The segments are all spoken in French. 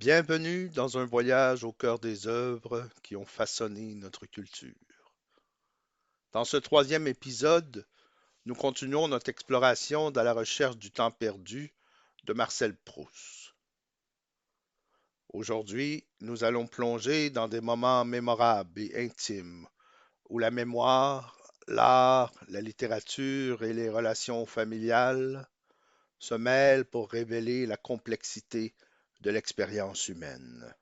Bienvenue dans un voyage au cœur des œuvres qui ont façonné notre culture. Dans ce troisième épisode, nous continuons notre exploration dans la recherche du temps perdu de Marcel Proust. Aujourd'hui, nous allons plonger dans des moments mémorables et intimes où la mémoire, l'art, la littérature et les relations familiales se mêlent pour révéler la complexité de l'expérience humaine.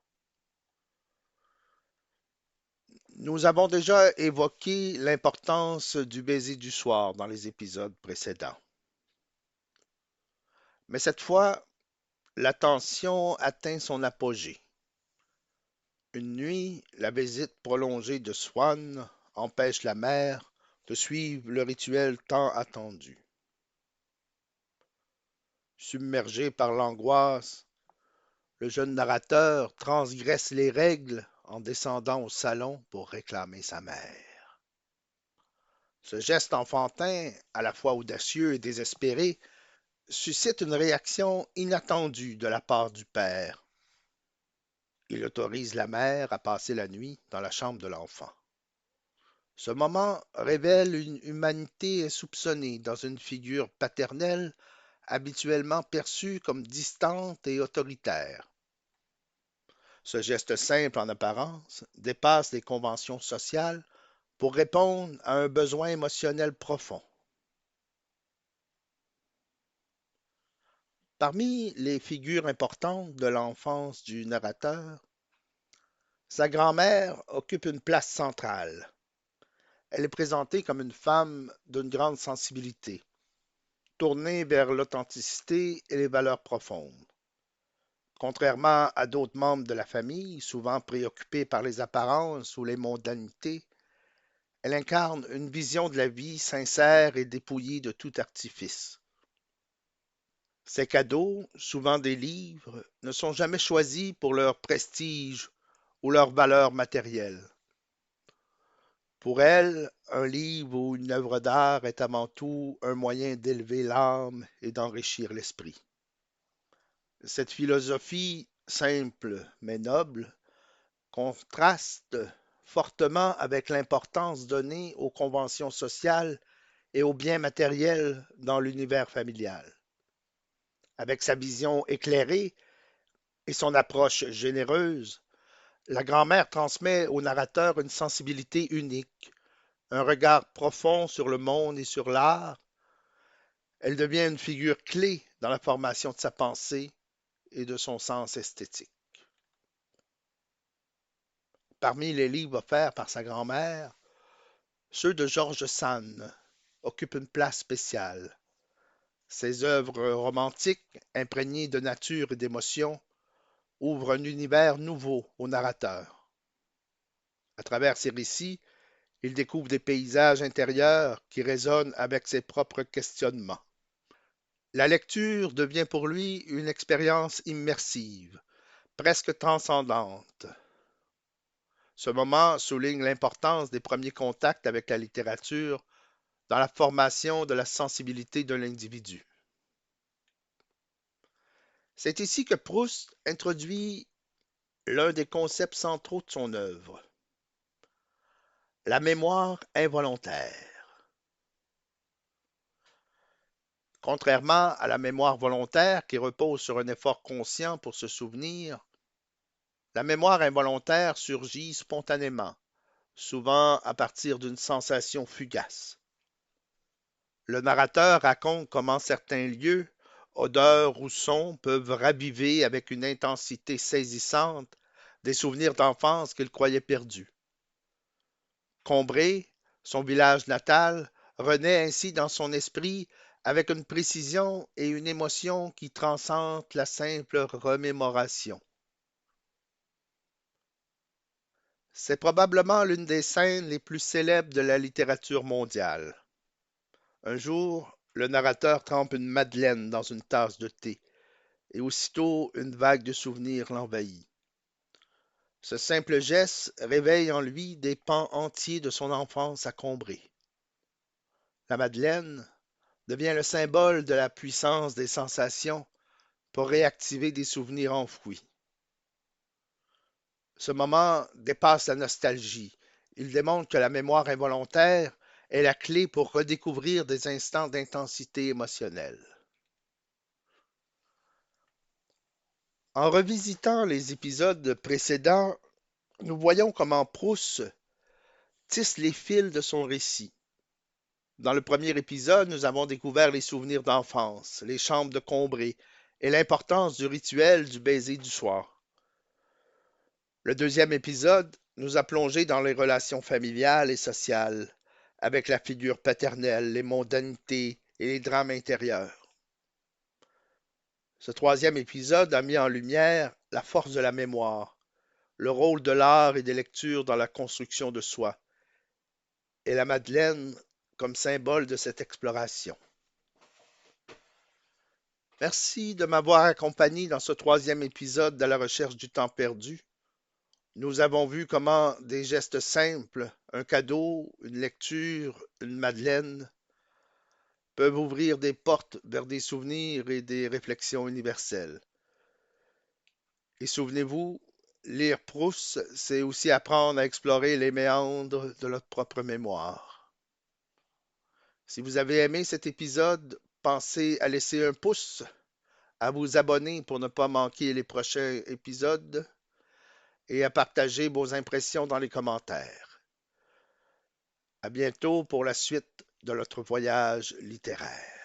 Nous avons déjà évoqué l'importance du baiser du soir dans les épisodes précédents. Mais cette fois, la tension atteint son apogée. Une nuit, la visite prolongée de Swann empêche la mère de suivre le rituel tant attendu. Submergé par l'angoisse, le jeune narrateur transgresse les règles en descendant au salon pour réclamer sa mère. Ce geste enfantin, à la fois audacieux et désespéré, suscite une réaction inattendue de la part du père. Il autorise la mère à passer la nuit dans la chambre de l'enfant. Ce moment révèle une humanité insoupçonnée dans une figure paternelle habituellement perçue comme distante et autoritaire. Ce geste simple en apparence dépasse les conventions sociales pour répondre à un besoin émotionnel profond. Parmi les figures importantes de l'enfance du narrateur, sa grand-mère occupe une place centrale. Elle est présentée comme une femme d'une grande sensibilité, tournée vers l'authenticité et les valeurs profondes. Contrairement à d'autres membres de la famille, souvent préoccupés par les apparences ou les mondanités, elle incarne une vision de la vie sincère et dépouillée de tout artifice. Ses cadeaux, souvent des livres, ne sont jamais choisis pour leur prestige ou leur valeur matérielle. Pour elle, un livre ou une œuvre d'art est avant tout un moyen d'élever l'âme et d'enrichir l'esprit. Cette philosophie simple mais noble contraste fortement avec l'importance donnée aux conventions sociales et aux biens matériels dans l'univers familial. Avec sa vision éclairée et son approche généreuse, la grand-mère transmet au narrateur une sensibilité unique, un regard profond sur le monde et sur l'art. Elle devient une figure clé dans la formation de sa pensée et de son sens esthétique. Parmi les livres offerts par sa grand-mère, ceux de George Sand occupent une place spéciale. Ses œuvres romantiques, imprégnées de nature et d'émotion, ouvrent un univers nouveau au narrateur. À travers ses récits, il découvre des paysages intérieurs qui résonnent avec ses propres questionnements. La lecture devient pour lui une expérience immersive, presque transcendante. Ce moment souligne l'importance des premiers contacts avec la littérature dans la formation de la sensibilité de l'individu. C'est ici que Proust introduit l'un des concepts centraux de son œuvre, la mémoire involontaire. Contrairement à la mémoire volontaire qui repose sur un effort conscient pour se souvenir, la mémoire involontaire surgit spontanément, souvent à partir d'une sensation fugace. Le narrateur raconte comment certains lieux, odeurs ou sons peuvent raviver avec une intensité saisissante des souvenirs d'enfance qu'il croyait perdus. Combré, son village natal, renaît ainsi dans son esprit avec une précision et une émotion qui transcendent la simple remémoration. C'est probablement l'une des scènes les plus célèbres de la littérature mondiale. Un jour, le narrateur trempe une madeleine dans une tasse de thé, et aussitôt une vague de souvenirs l'envahit. Ce simple geste réveille en lui des pans entiers de son enfance à combrer. La madeleine devient le symbole de la puissance des sensations pour réactiver des souvenirs enfouis. Ce moment dépasse la nostalgie. Il démontre que la mémoire involontaire est la clé pour redécouvrir des instants d'intensité émotionnelle. En revisitant les épisodes précédents, nous voyons comment Proust tisse les fils de son récit. Dans le premier épisode, nous avons découvert les souvenirs d'enfance, les chambres de Combray et l'importance du rituel du baiser du soir. Le deuxième épisode nous a plongé dans les relations familiales et sociales, avec la figure paternelle, les mondanités et les drames intérieurs. Ce troisième épisode a mis en lumière la force de la mémoire, le rôle de l'art et des lectures dans la construction de soi, et la Madeleine comme symbole de cette exploration. Merci de m'avoir accompagné dans ce troisième épisode de la recherche du temps perdu. Nous avons vu comment des gestes simples, un cadeau, une lecture, une madeleine, peuvent ouvrir des portes vers des souvenirs et des réflexions universelles. Et souvenez-vous, lire Proust, c'est aussi apprendre à explorer les méandres de notre propre mémoire. Si vous avez aimé cet épisode, pensez à laisser un pouce, à vous abonner pour ne pas manquer les prochains épisodes et à partager vos impressions dans les commentaires. À bientôt pour la suite de notre voyage littéraire.